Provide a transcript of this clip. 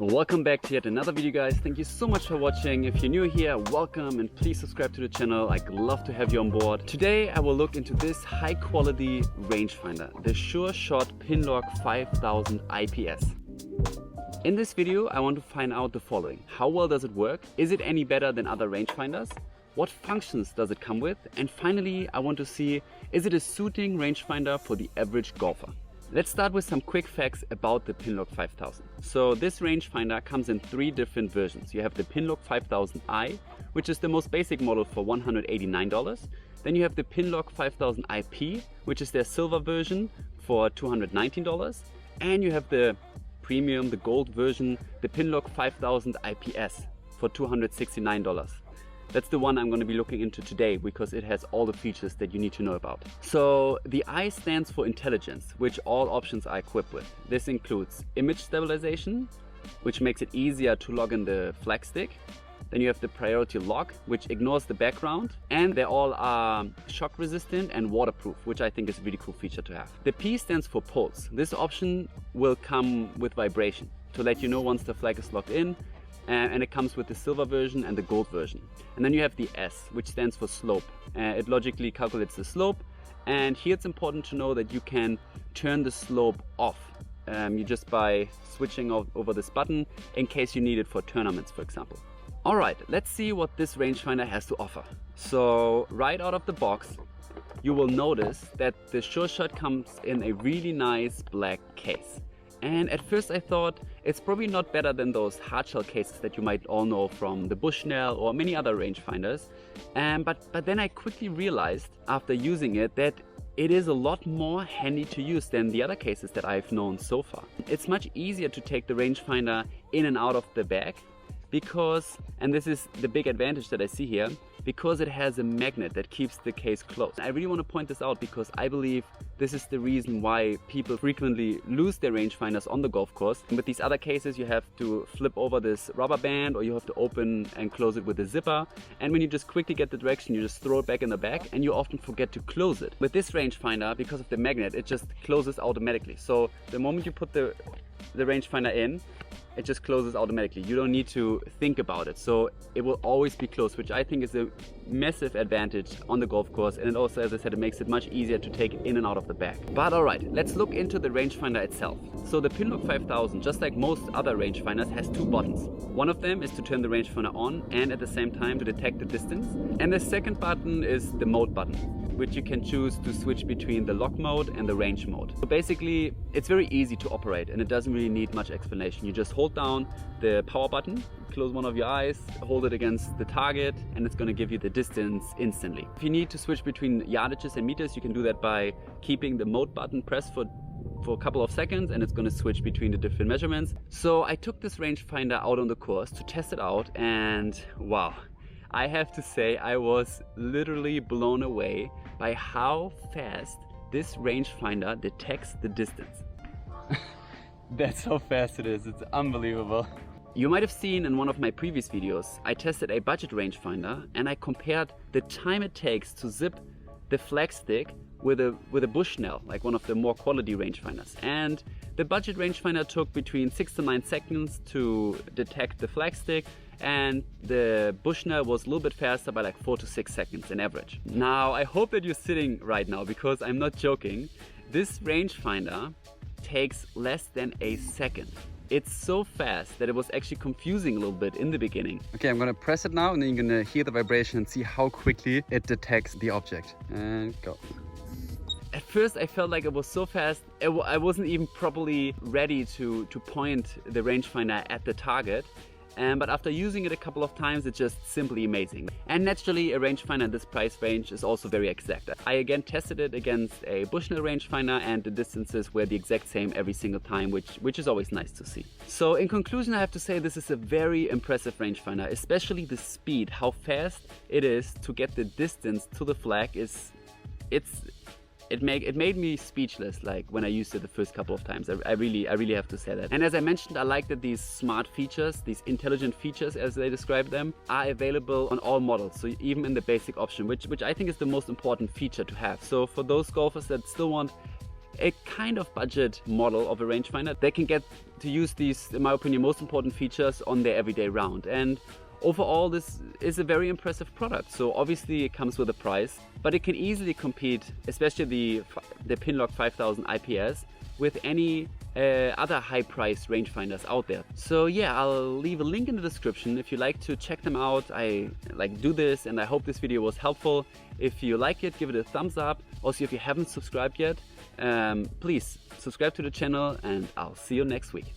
Welcome back to yet another video, guys. Thank you so much for watching. If you're new here, welcome and please subscribe to the channel. I'd love to have you on board. Today I will look into this high quality rangefinder, the Sureshot Pinloc 5000 IPS. In this video I want to find out the following: how well does it work? Is it any better than other rangefinders? What functions does it come with? And finally I want to see, is it a suiting rangefinder for the average golfer? Let's start with some quick facts about the Pinloc 5000. So this rangefinder comes in three different versions. You have the Pinloc 5000i, which is the most basic model for $189. Then you have the Pinloc 5000 IP, which is their silver version for $219. And you have the premium, the gold version, the Pinloc 5000 IPS for $269. That's the one I'm going to be looking into today because it has all the features that you need to know about. So the I stands for intelligence, which all options are equipped with. This includes image stabilization, which makes it easier to log in the flag stick. Then you have the priority lock, which ignores the background, and they all are shock resistant and waterproof, which I think is a really cool feature to have. The P stands for pulse. This option will come with vibration to let you know once the flag is locked in. And it comes with the silver version and the gold version. And then you have the S, which stands for slope. It logically calculates the slope. And here it's important to know that you can turn the slope off. You just by switching over this button in case you need it for tournaments, for example. All right, let's see what this rangefinder has to offer. So right out of the box, you will notice that the Sureshot comes in a really nice black case. And at first I thought it's probably not better than those hardshell cases that you might all know from the Bushnell or many other rangefinders. But then I quickly realized after using it that it is a lot more handy to use than the other cases that I've known so far. It's much easier to take the rangefinder in and out of the bag because, and this is the big advantage that I see here, because it has a magnet that keeps the case closed. I really want to point this out because I believe this is the reason why people frequently lose their rangefinders on the golf course. And with these other cases, you have to flip over this rubber band or you have to open and close it with a zipper. And when you just quickly get the direction, you just throw it back in the bag and you often forget to close it. With this rangefinder, because of the magnet, it just closes automatically. So the moment you put the rangefinder in, it just closes automatically. You don't need to think about it. So it will always be closed, which I think is a massive advantage on the golf course. And it also, as I said, it makes it much easier to take in and out of the bag. But all right, let's look into the rangefinder itself. So the Pinloc 5000, just like most other rangefinders, has two buttons. One of them is to turn the rangefinder on and at the same time to detect the distance. And the second button is the mode button, which you can choose to switch between the lock mode and the range mode. So basically, it's very easy to operate and it doesn't really need much explanation. You just hold down the power button, close one of your eyes, hold it against the target, and it's gonna give you the distance instantly. If you need to switch between yardages and meters, you can do that by keeping the mode button pressed for a couple of seconds, and it's going to switch between the different measurements. So I took this rangefinder out on the course to test it out, and wow, I have to say I was literally blown away by how fast this rangefinder detects the distance. That's how fast it is. It's unbelievable. You might have seen in one of my previous videos, I tested a budget rangefinder and I compared the time it takes to zip the flag stick with a Bushnell, like one of the more quality rangefinders. And the budget rangefinder took between 6 to 9 seconds to detect the flag stick, and the Bushnell was a little bit faster by like 4 to 6 seconds in average. Now I hope that you're sitting right now because I'm not joking. This rangefinder takes less than a second. It's so fast that it was actually confusing a little bit in the beginning. Okay, I'm gonna press it now and then you're gonna hear the vibration and see how quickly it detects the object. And go. At first I felt like it was so fast, I wasn't even properly ready to point the rangefinder at the target. But after using it a couple of times, it's just simply amazing. And naturally, a rangefinder in this price range is also very exact. I again tested it against a Bushnell rangefinder and the distances were the exact same every single time, which is always nice to see. So in conclusion, I have to say this is a very impressive rangefinder, especially the speed, how fast it is to get the distance to the flag It made me speechless, like when I used it the first couple of times. I really have to say that. And as I mentioned, I like that these smart features, these intelligent features as they describe them, are available on all models. So even in the basic option, which I think is the most important feature to have. So for those golfers that still want a kind of budget model of a rangefinder, they can get to use these, in my opinion, most important features on their everyday round. And overall, this is a very impressive product. So obviously it comes with a price, but it can easily compete, especially the Pinloc 5000 IPS, with any other high-priced rangefinders out there. So yeah, I'll leave a link in the description if you like to check them out. I do this, and I hope this video was helpful. If you like it, give it a thumbs up. Also, if you haven't subscribed yet, please subscribe to the channel, and I'll see you next week.